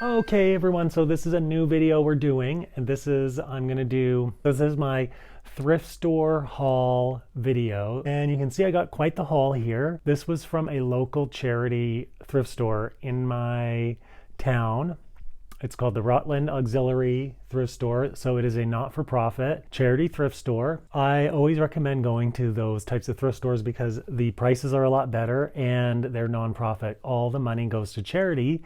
Okay everyone, so this is a new video we're doing, and this is my thrift store haul video, and you can see I got quite the haul here. This was from a local charity thrift store in my town. It's called the Rutland Auxiliary Thrift Store. So it is a not-for-profit charity thrift store. I always recommend going to those types of thrift stores because the prices are a lot better and they're non-profit. All the money goes to charity,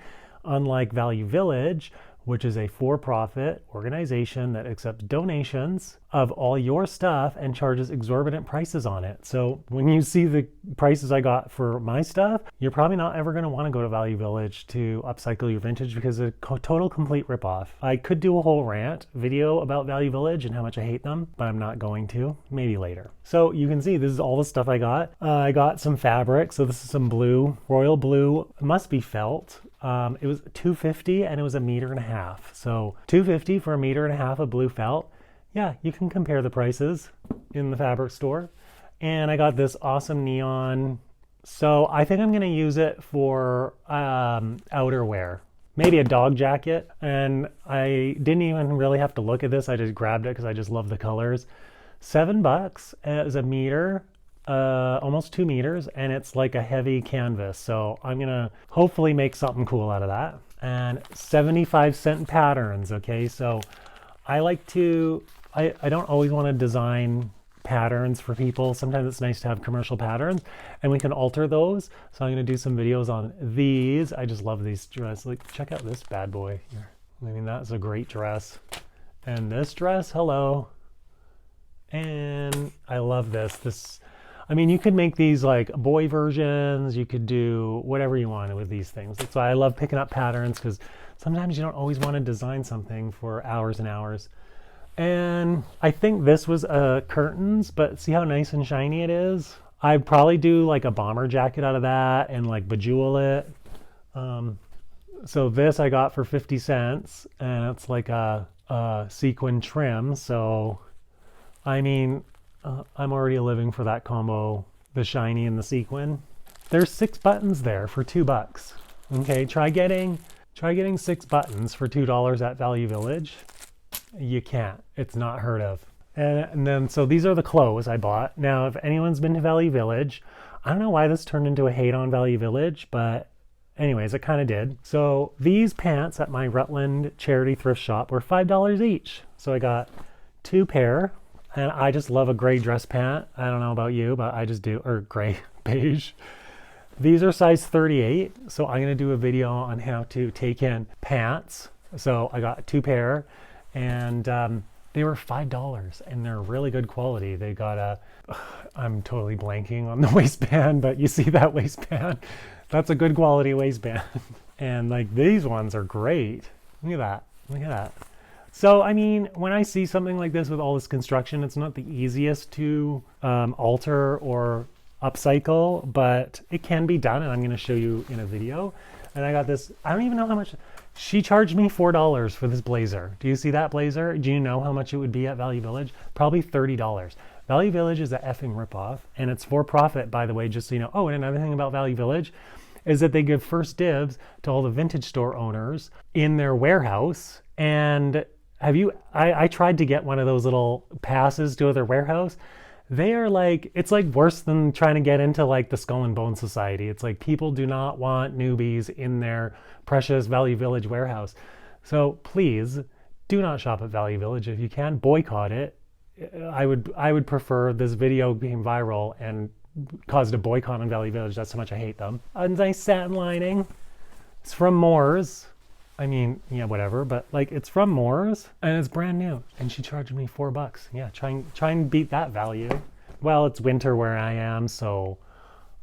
unlike Value Village, which is a for-profit organization that accepts donations of all your stuff and charges exorbitant prices on it. So when you see the prices I got for my stuff, you're probably not ever going to want to go to Value Village to upcycle your vintage because it's a total complete ripoff. I could do a whole rant video about Value Village and how much I hate them, but I'm not going to. Maybe later. So you can see this is all the stuff I got. I got some fabric. So this is some blue, royal blue. It must be felt. It was $2.50 and it was 1.5 meters. So $2.50 for 1.5 meters of blue felt. Yeah, you can compare the prices in the fabric store. And I got this awesome neon. So I think I'm going to use it for outerwear. Maybe a dog jacket. And I didn't even really have to look at this. I just grabbed it because I just love the colors. $7. It was 1 meter. Almost 2 meters, and it's like a heavy canvas. So I'm gonna hopefully make something cool out of that. And 75-cent patterns. Okay, so I like to, I don't always want to design patterns for people. Sometimes it's nice to have commercial patterns and we can alter those. So I'm gonna do some videos on these. I just love these dresses. Like, check out this bad boy here. I mean, that's a great dress. And this dress, hello. And I love this. I mean, you could make these like boy versions. You could do whatever you want with these things. That's why I love picking up patterns, because sometimes you don't always want to design something for hours and hours. And I think this was curtains, but see how nice and shiny it is? I'd probably do like a bomber jacket out of that and like bejewel it. So this I got for 50 cents, and it's like a sequin trim. So, I mean, I'm already living for that combo, the shiny and the sequin. There's 6 buttons there for $2. Okay, try getting 6 buttons for $2 at Value Village. You can't. It's not heard of. And then, so these are the clothes I bought. Now, if anyone's been to Value Village, I don't know why this turned into a hate on Value Village, but anyways, it kind of did. So these pants at my Rutland charity thrift shop were $5 each. So I got 2 pair. And I just love a gray dress pant. I don't know about you, but I just do, or gray, beige. These are size 38. So I'm gonna do a video on how to take in pants. So I got 2 pair, and they were $5, and they're really good quality. They got I'm totally blanking on the waistband, but you see that waistband? That's a good quality waistband. And like these ones are great. Look at that, look at that. So, I mean, when I see something like this with all this construction, it's not the easiest to alter or upcycle, but it can be done, and I'm going to show you in a video. And I got this, I don't even know how much, she charged me $4 for this blazer. Do you see that blazer? Do you know how much it would be at Value Village? Probably $30. Value Village is a effing ripoff, and it's for profit, by the way, just so you know. Oh, and another thing about Value Village is that they give first dibs to all the vintage store owners in their warehouse. And I tried to get one of those little passes to their warehouse. They are like, it's like worse than trying to get into like the Skull and Bone Society. It's like people do not want newbies in their precious Value Village warehouse. So please do not shop at Value Village. If you can, boycott it. I would prefer this video being viral and caused a boycott on Value Village. That's how much I hate them. A nice satin lining. It's from Moore's. I mean, yeah, whatever, but like it's from Moore's and it's brand new, and she charged me $4. Yeah, try and beat that value. Well, it's winter where I am, so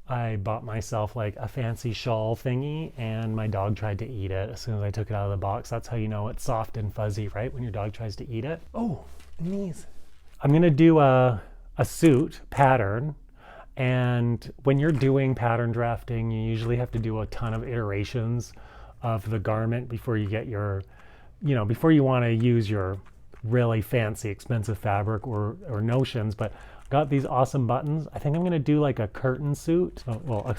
I bought myself like a fancy shawl thingy, and my dog tried to eat it as soon as I took it out of the box. That's how you know it's soft and fuzzy, right? When your dog tries to eat it. Oh, and these. I'm gonna do a suit pattern. And when you're doing pattern drafting, you usually have to do a ton of iterations of the garment before you get your, before you want to use your really fancy expensive fabric or notions. But Got these awesome buttons. I think I'm gonna do like a curtain suit. Oh, well, a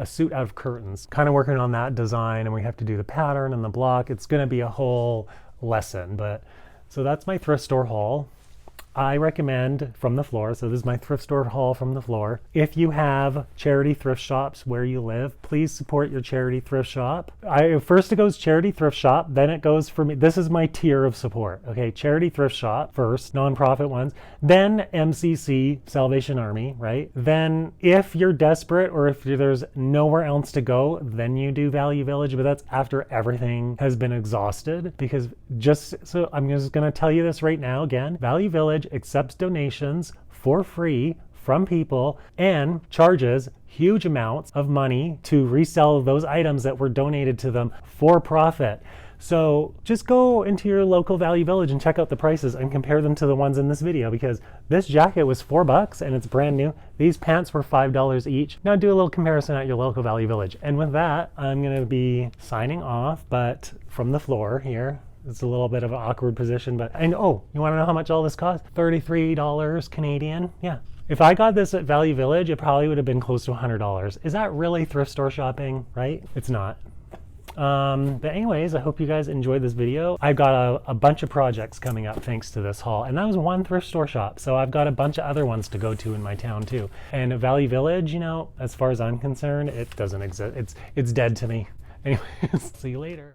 suit out of curtains. Kind of working on that design, and we have to do the pattern and the block. It's gonna be a whole lesson, but so that's my thrift store haul. I recommend from the floor. So this is my thrift store haul from the floor. If you have charity thrift shops where you live, please support your charity thrift shop. First it goes charity thrift shop, then it goes for me. This is my tier of support. Okay, charity thrift shop first, nonprofit ones, then MCC, Salvation Army, right? Then if you're desperate or if there's nowhere else to go, then you do Value Village, but that's after everything has been exhausted. Because I'm just gonna tell you this right now again, Value Village accepts donations for free from people and charges huge amounts of money to resell those items that were donated to them for profit. So just go into your local Value Village and check out the prices and compare them to the ones in this video, because this jacket was $4 and it's brand new. These pants were $5 each. Now do a little comparison at your local Value Village. And with that, I'm gonna be signing off, but from the floor here. It's a little bit of an awkward position, but you want to know how much all this cost? $33 Canadian. Yeah. If I got this at Value Village, it probably would have been close to $100. Is that really thrift store shopping, right? It's not. But anyways, I hope you guys enjoyed this video. I've got a bunch of projects coming up thanks to this haul, and that was one thrift store shop. So I've got a bunch of other ones to go to in my town too. And Value Village, as far as I'm concerned, it doesn't exist. It's dead to me. Anyways, see you later.